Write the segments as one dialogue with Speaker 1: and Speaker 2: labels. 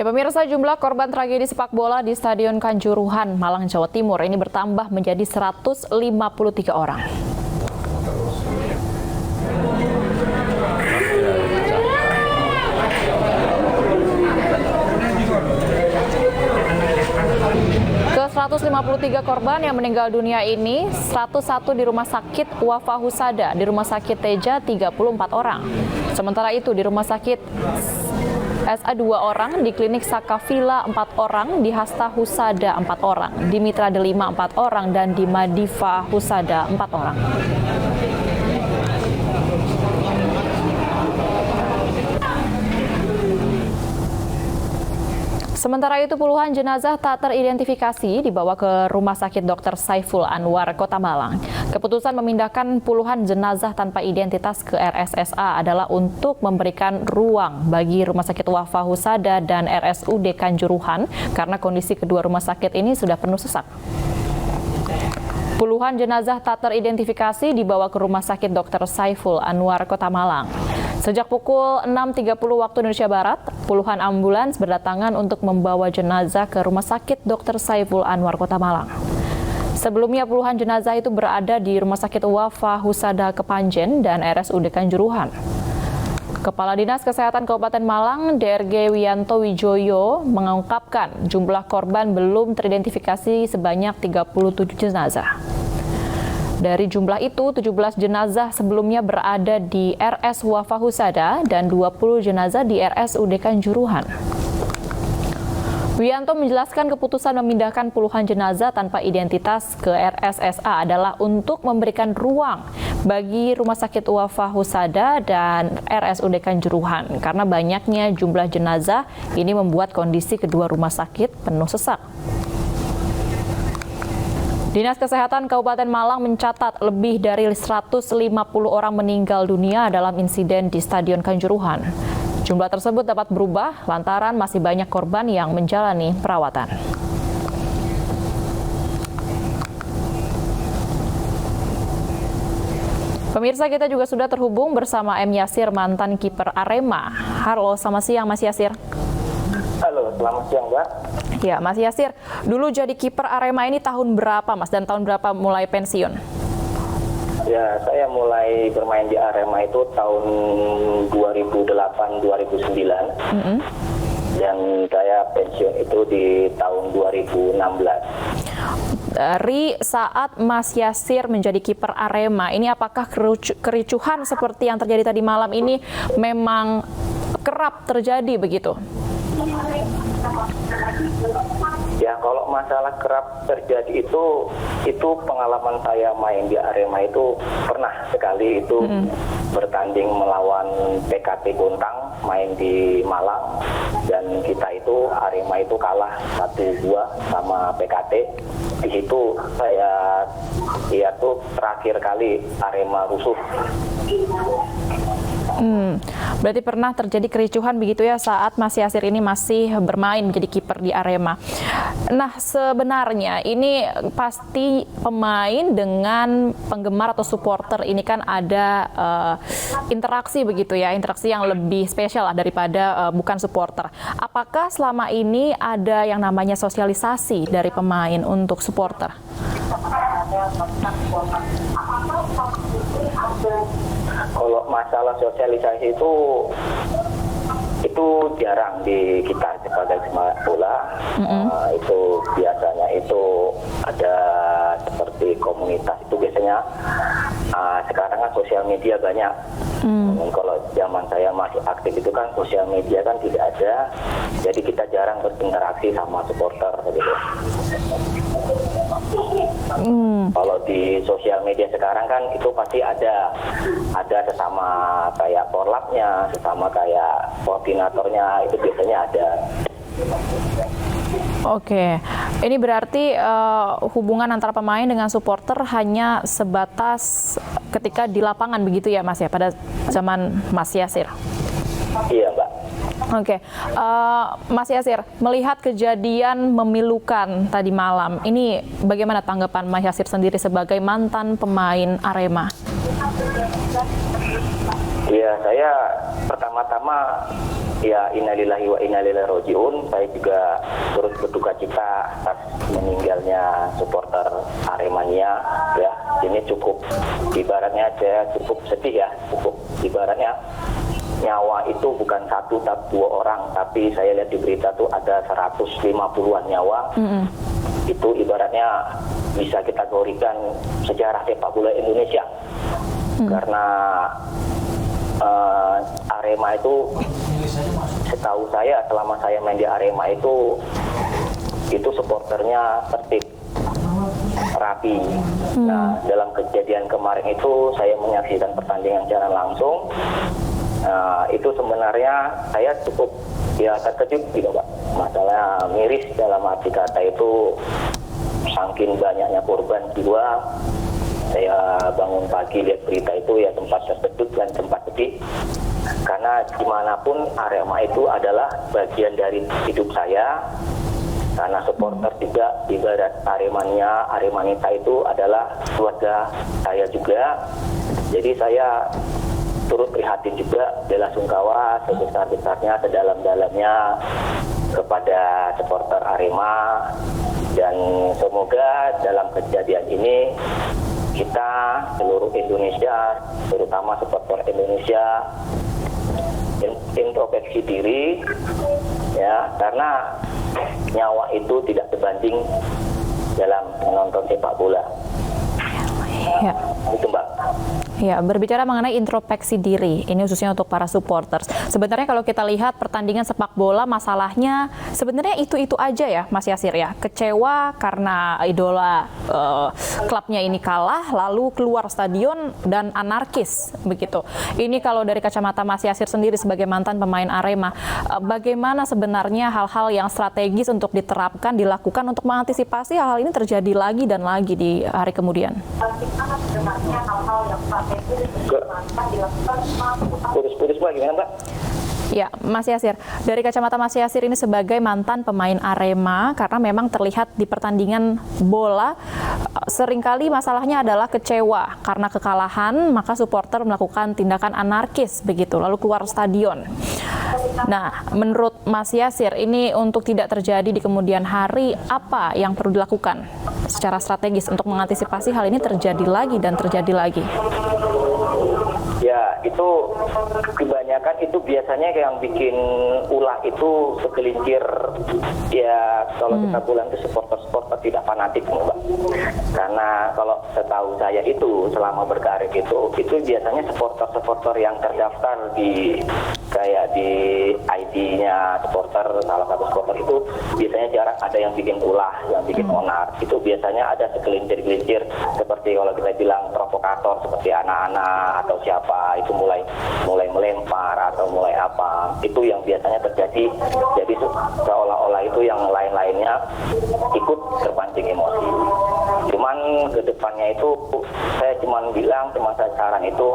Speaker 1: Ya, pemirsa, jumlah korban tragedi sepak bola di Stadion Kanjuruhan, Malang, Jawa Timur ini bertambah menjadi 153 orang. Ke 153 korban yang meninggal dunia ini, 101 di Rumah Sakit Wafa Husada, di Rumah Sakit Teja 34 orang. Sementara itu di Rumah Sakit SA 2 orang, di Klinik Sakavila 4 orang, di Hasta Husada 4 orang, di Mitra Delima 4 orang, dan di Madifa Husada 4 orang. Sementara itu, puluhan jenazah tak teridentifikasi dibawa ke Rumah Sakit Dr. Saiful Anwar, Kota Malang. Keputusan memindahkan puluhan jenazah tanpa identitas ke RSSA adalah untuk memberikan ruang bagi Rumah Sakit Wafa Husada dan RSUD Kanjuruhan karena kondisi kedua rumah sakit ini sudah penuh sesak. Puluhan jenazah tak teridentifikasi dibawa ke Rumah Sakit Dr. Saiful Anwar, Kota Malang. Sejak pukul 6.30 waktu Indonesia Barat, puluhan ambulans berdatangan untuk membawa jenazah ke Rumah Sakit Dr. Saiful Anwar, Kota Malang. Sebelumnya puluhan jenazah itu berada di Rumah Sakit Wafa Husada Kepanjen dan RSUD Kanjuruhan. Kepala Dinas Kesehatan Kabupaten Malang, DRG Wiyanto Wijoyo, mengungkapkan jumlah korban belum teridentifikasi sebanyak 37 jenazah. Dari jumlah itu, 17 jenazah sebelumnya berada di RS Wafa Husada dan 20 jenazah di RSUD Kanjuruhan. Wiyanto menjelaskan keputusan memindahkan puluhan jenazah tanpa identitas ke RSSA adalah untuk memberikan ruang bagi Rumah Sakit Wafa Husada dan RSUD Kanjuruhan karena banyaknya jumlah jenazah ini membuat kondisi kedua rumah sakit penuh sesak. Dinas Kesehatan Kabupaten Malang mencatat lebih dari 150 orang meninggal dunia dalam insiden di Stadion Kanjuruhan. Jumlah tersebut dapat berubah lantaran masih banyak korban yang menjalani perawatan. Pemirsa, kita juga sudah terhubung bersama M. Yasir, mantan kiper Arema. Halo, selamat siang Mas Yasir.
Speaker 2: Halo, selamat siang, Mbak.
Speaker 1: Ya, Mas Yasir, dulu jadi kiper Arema ini tahun berapa, Mas? Dan tahun berapa mulai pensiun?
Speaker 2: Ya, saya mulai bermain di Arema itu tahun 2008-2009. Dan saya pensiun itu di tahun 2016.
Speaker 1: Dari saat Mas Yasir menjadi kiper Arema, ini apakah kericuhan seperti yang terjadi tadi malam ini memang kerap terjadi begitu?
Speaker 2: Ya, kalau masalah kerap terjadi itu pengalaman saya main di Arema itu pernah sekali itu bertanding melawan PKT Bontang, main di Malang, dan kita itu Arema itu kalah 1-2 sama PKT. Di situ saya lihat tuh terakhir kali Arema rusuh.
Speaker 1: Berarti pernah terjadi kericuhan begitu ya saat Mas Yasir ini masih bermain menjadi kiper di Arema. Nah, sebenarnya ini pasti pemain dengan penggemar atau supporter ini kan ada interaksi begitu ya, interaksi yang lebih spesial lah daripada bukan supporter. Apakah selama ini ada yang namanya sosialisasi dari pemain untuk supporter?
Speaker 2: Kalau masalah sosialisasi itu jarang di kita sebagai sepak bola. Itu biasanya itu ada seperti komunitas itu biasanya sekarang kan sosial media banyak. Kalau zaman saya masih aktif itu kan sosial media kan tidak ada, jadi kita jarang berinteraksi sama supporter gitu. Kalau di sosial media sekarang kan itu pasti ada sesama kayak porlapnya, sesama kayak koordinatornya, itu biasanya ada.
Speaker 1: Oke, ini berarti hubungan antara pemain dengan supporter hanya sebatas ketika di lapangan begitu ya Mas ya, pada zaman Mas Yasir?
Speaker 2: Iya, Mbak.
Speaker 1: Oke, Mas Yasir, melihat kejadian memilukan tadi malam, ini bagaimana tanggapan Mas Yasir sendiri sebagai mantan pemain Arema?
Speaker 2: Ya, saya pertama-tama ya innalillahi wa inna ilaihi rajiun. Saya juga turut berduka cita atas meninggalnya supporter Aremania. Ya, ini cukup ibaratnya saya cukup sedih ya, cukup ibaratnya nyawa itu bukan satu tapi dua orang, tapi saya lihat di berita tuh ada 150-an nyawa. Itu ibaratnya bisa kita kategorikan sejarah sepak bola Indonesia. Karena Arema itu setahu saya selama saya main di Arema itu supporternya tertib, rapi. Nah, dalam kejadian kemarin itu saya menyaksikan pertandingan secara langsung. Itu sebenarnya saya cukup ya terkejut gitu Pak. Masalah miris dalam arti kata itu, saking banyaknya korban jiwa. Saya bangun pagi lihat berita itu ya sempat terkejut dan sempat sedih. Karena dimanapun Arema itu adalah bagian dari hidup saya. Karena supporter juga ibarat Aremanita itu adalah keluarga saya juga. Jadi saya turut prihatin juga, bela sungkawa sebesar-besarnya, sedalam-dalamnya kepada supporter Arema. Dan semoga dalam kejadian ini kita seluruh Indonesia, terutama supporter Indonesia, introspeksi diri ya, karena nyawa itu tidak sebanding dalam menonton sepak bola.
Speaker 1: Ya.
Speaker 2: Itu Mbak.
Speaker 1: Ya, berbicara mengenai introspeksi diri, ini khususnya untuk para supporters. Sebenarnya kalau kita lihat pertandingan sepak bola, masalahnya sebenarnya itu-itu aja ya, Mas Yasir ya. Kecewa karena idola klubnya ini kalah, lalu keluar stadion dan anarkis begitu. Ini kalau dari kacamata Mas Yasir sendiri sebagai mantan pemain Arema, bagaimana sebenarnya hal-hal yang strategis untuk diterapkan, dilakukan untuk mengantisipasi hal-hal ini terjadi lagi dan lagi di hari kemudian?
Speaker 2: Putus-putus Mbak, gimana Mbak?
Speaker 1: Ya, Mas Yasir, dari kacamata Mas Yasir ini sebagai mantan pemain Arema, karena memang terlihat di pertandingan bola seringkali masalahnya adalah kecewa karena kekalahan, maka supporter melakukan tindakan anarkis begitu, lalu keluar stadion. Nah, menurut Mas Yasir, ini untuk tidak terjadi di kemudian hari, apa yang perlu dilakukan secara strategis untuk mengantisipasi hal ini terjadi lagi dan terjadi lagi?
Speaker 2: Ya, itu kebanyakan itu biasanya yang bikin ulah itu segelintir ya, kalau kita bilang itu supporter tidak fanatik Mbak. Karena kalau setahu saya itu selama berkarir itu biasanya supporter yang terdaftar di kayak di ID-nya supporter, salah satu supporter itu biasanya jarang ada yang bikin ulah, yang bikin onar. Itu biasanya ada segelintir-gelintir seperti kalau kita bilang provokator, seperti anak-anak atau siapa itu mulai melempar atau mulai apa, itu yang biasanya terjadi. Jadi seolah-olah itu yang lain-lainnya ikut terpancing emosi. Cuman ke depannya itu saya saya saran itu,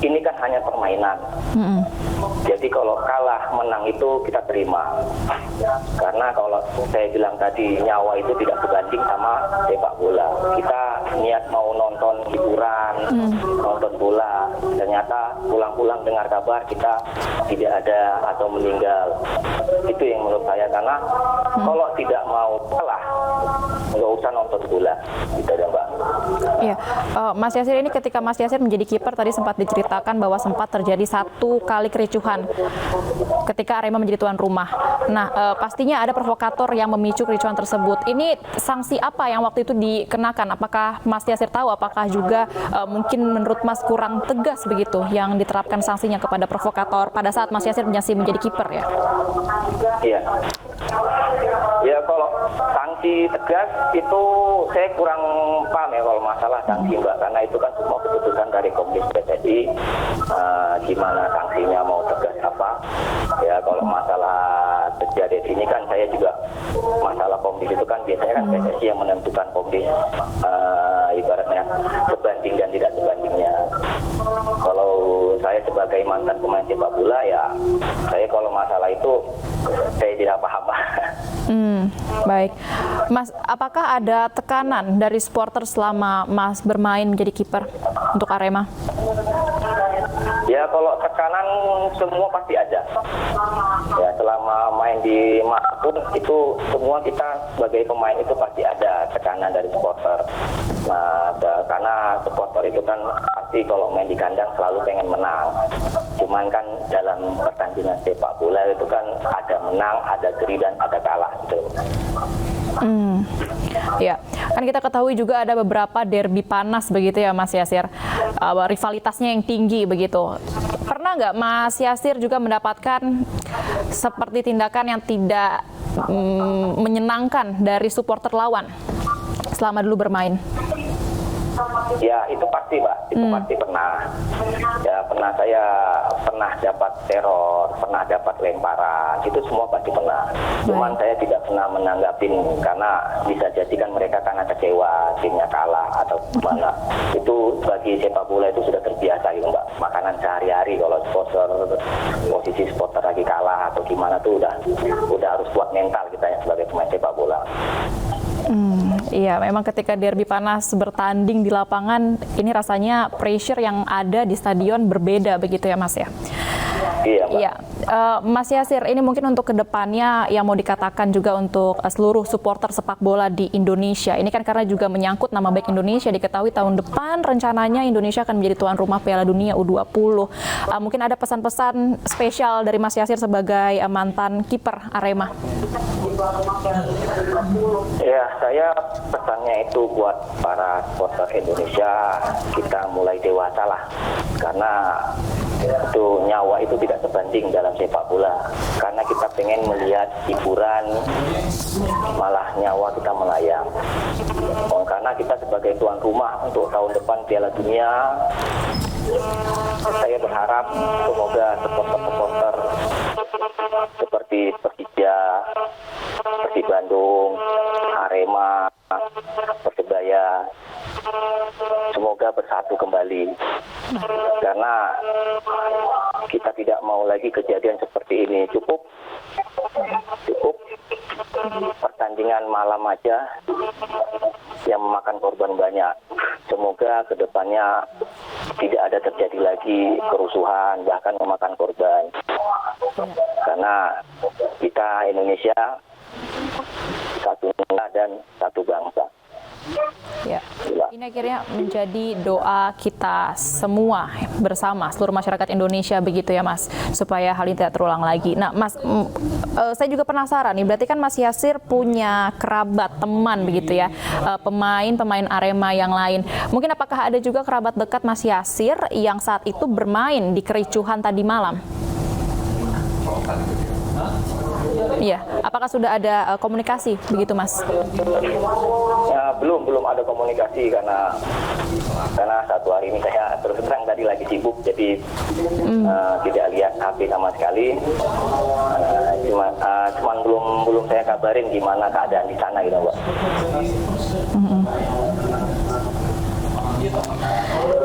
Speaker 2: ini kan hanya permainan. Jadi kalau kalah menang itu kita terima. Karena kalau saya bilang tadi, nyawa itu tidak sebanding sama sepak bola. Kita niat mau nonton hiburan, nonton bola, ternyata pulang-pulang dengar kabar kita tidak ada atau meninggal. Itu yang menurut saya, karena kalau tidak mau kalah, nggak usah nonton bola. Gitu ya Mbak.
Speaker 1: Iya, Mas Yasir, ini ketika Mas Yasir menjadi kiper tadi sempat diceritakan bahwa sempat terjadi 1 kali kericuhan ketika Arema menjadi tuan rumah. Nah, pastinya ada provokator yang memicu kericuhan tersebut. Ini sanksi apa yang waktu itu dikenakan? Apakah Mas Yasir tahu? Apakah juga mungkin menurut Mas kurang tegas begitu yang diterapkan sanksinya kepada provokator pada saat Mas Yasir masih menjadi kiper ya?
Speaker 2: Iya. Ya, kalau sanksi tegas itu saya kurang paham ya kalau masalah sanksi Mbak, karena itu kan semua keputusan dari Komdis PSSI, gimana sanksinya mau tegas apa. Ya, kalau masalah terjadi di sini kan saya juga masalah Komdis itu kan biasanya kan PSSI yang menentukan Komdis, ibaratnya sebanding dan tidak sebandingnya. Kalau saya sebagai mantan pemain sepak bola ya, saya kalau masalah itu saya tidak paham.
Speaker 1: Baik, Mas, apakah ada tekanan dari supporter selama Mas bermain menjadi kiper untuk Arema?
Speaker 2: Ya, Ya kalau tekanan semua pasti ada. Ya selama main di manapun itu semua kita sebagai pemain itu pasti ada tekanan dari supporter. Nah karena supporter itu kan pasti kalau main di kandang selalu pengen menang. Cuman kan dalam pertandingan sepak bola itu kan ada menang, ada seri dan ada kalah gitu.
Speaker 1: Ya, kan kita ketahui juga ada beberapa derby panas begitu ya Mas Yasir, rivalitasnya yang tinggi begitu. Pernah nggak Mas Yasir juga mendapatkan seperti tindakan yang tidak menyenangkan dari supporter lawan selama dulu bermain?
Speaker 2: Ya itu pasti Mbak, itu pasti pernah. Ya saya pernah dapat teror, pernah dapat lemparan, itu semua pasti pernah. Cuman saya tidak pernah menanggapin karena bisa jadi kan mereka karena kecewa, timnya kalah atau gimana. Itu bagi sepak bola itu sudah terbiasa gitu Mbak. Makanan sehari-hari kalau posisi supporter lagi kalah atau gimana tuh udah harus kuat mental kita ya sebagai pemain sepak bola.
Speaker 1: Iya, memang ketika derby panas bertanding di lapangan, ini rasanya pressure yang ada di stadion berbeda begitu ya Mas ya?
Speaker 2: Iya, Mbak.
Speaker 1: Iya. Mas Yasir, ini mungkin untuk kedepannya yang mau dikatakan juga untuk seluruh supporter sepak bola di Indonesia. Ini kan karena juga menyangkut nama baik Indonesia, diketahui tahun depan rencananya Indonesia akan menjadi tuan rumah Piala Dunia U20. Mungkin ada pesan-pesan spesial dari Mas Yasir sebagai mantan kiper Arema.
Speaker 2: Ya, saya pesannya itu buat para supporter Indonesia, kita mulai dewasa lah. Karena itu nyawa itu tidak sebanding dalam sepak bola. Karena kita pengen melihat hiburan, malah nyawa kita melayang. Karena kita sebagai tuan rumah untuk tahun depan Piala Dunia, saya berharap semoga supporter-supporter seperti Persija, Persib Bandung, Arema, Persebaya, semoga bersatu kembali. Karena kita tidak mau lagi kejadian seperti ini. Cukup pertandingan malam aja yang memakan korban banyak. Semoga kedepannya tidak ada terjadi lagi kerusuhan, bahkan memakan korban. Karena kita Indonesia satu negara dan satu bangsa.
Speaker 1: Ya. Ini akhirnya menjadi doa kita semua bersama seluruh masyarakat Indonesia begitu ya Mas, supaya hal ini tidak terulang lagi. Nah Mas, saya juga penasaran nih, berarti kan Mas Yasir punya kerabat, teman begitu ya, pemain Arema yang lain. Mungkin apakah ada juga kerabat dekat Mas Yasir yang saat itu bermain di kericuhan tadi malam? Iya, apakah sudah ada komunikasi begitu Mas?
Speaker 2: Ya, belum ada komunikasi karena satu hari ini saya terus terang tadi lagi sibuk, jadi tidak lihat HP sama sekali. Cuman belum saya kabarin gimana keadaan di sana gitu Mbak.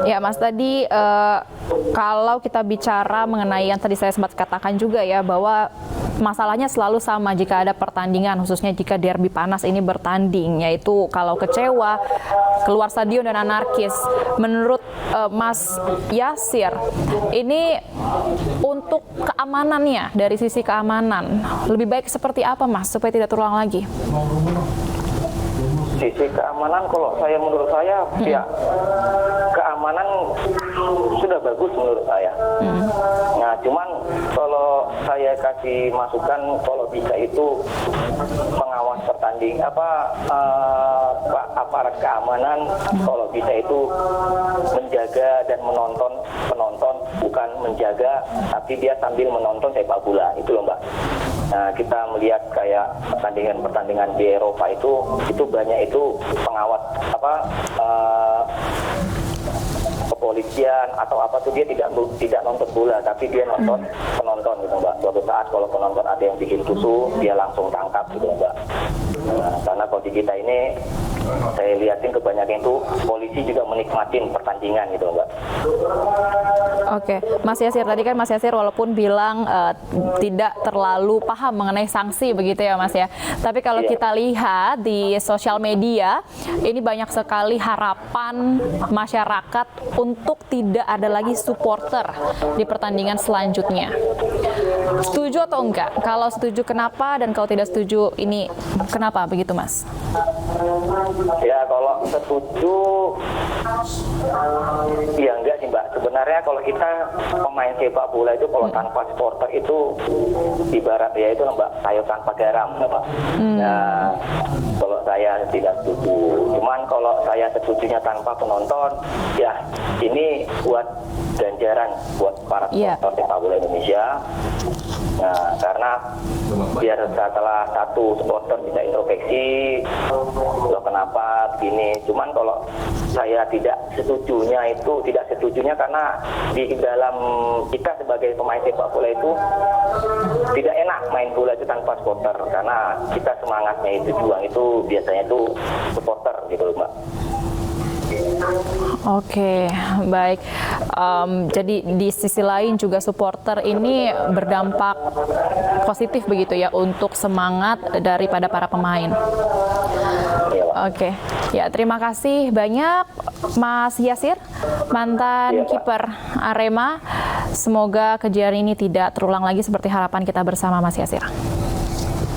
Speaker 1: Ya Mas, tadi kalau kita bicara mengenai yang tadi saya sempat katakan juga ya, bahwa masalahnya selalu sama jika ada pertandingan, khususnya jika derby panas ini bertanding, yaitu kalau kecewa, keluar stadion dan anarkis. Menurut Mas Yasir, ini untuk keamanannya, dari sisi keamanan, lebih baik seperti apa Mas, supaya tidak terulang lagi?
Speaker 2: Sisi keamanan kalau menurut saya ya keamanan sudah bagus menurut saya. Nah cuman kalau saya kasih masukan, kalau bisa itu pengawas pertanding aparat keamanan kalau bisa itu menjaga dan menonton penonton, bukan menjaga tapi dia sambil menonton sepak bola, itu loh Mbak. Nah, kita melihat kayak pertandingan di Eropa itu banyak itu pengawas kepolisian atau apa tuh, dia tidak nonton bola tapi dia nonton penonton gitu Mbak. Suatu saat kalau penonton ada yang bikin rusuh, dia langsung tangkap gitu Mbak. Nah, karena kalau di kita ini saya lihatin kebanyakan itu polisi juga menikmatin pertandingan gitu Mbak.
Speaker 1: Oke, Mas Yasir, tadi kan Mas Yasir walaupun bilang tidak terlalu paham mengenai sanksi begitu ya Mas ya. Tapi kalau kita lihat di sosial media, ini banyak sekali harapan masyarakat untuk tidak ada lagi supporter di pertandingan selanjutnya. Setuju atau enggak? Kalau setuju kenapa, dan kalau tidak setuju ini kenapa begitu Mas?
Speaker 2: Ya kalau setuju, ya enggak sih Mbak. Sebenarnya kalau kita pemain sepak bola itu kalau tanpa supporter itu ibarat ya itu Mbak, sayur tanpa garam Mbak. Nah, kalau saya tidak setuju. Cuman kalau saya setujunya tanpa penonton, ya ini buat ganjaran buat para supporter sepak bola Indonesia. Nah, karena biar setelah satu supporter bisa introspeksi, loh kenapa begini. Cuman kalau saya tidak setujunya karena di dalam kita sebagai pemain sepak bola itu tidak enak main bola itu tanpa supporter, karena kita semangatnya itu juang itu biasanya itu supporter gitu loh Mbak.
Speaker 1: Oke, baik. Jadi di sisi lain juga supporter ini berdampak positif begitu ya untuk semangat daripada para pemain. Oke, ya terima kasih banyak Mas Yasir, mantan kiper Arema. Semoga kejadian ini tidak terulang lagi seperti harapan kita bersama Mas Yasir.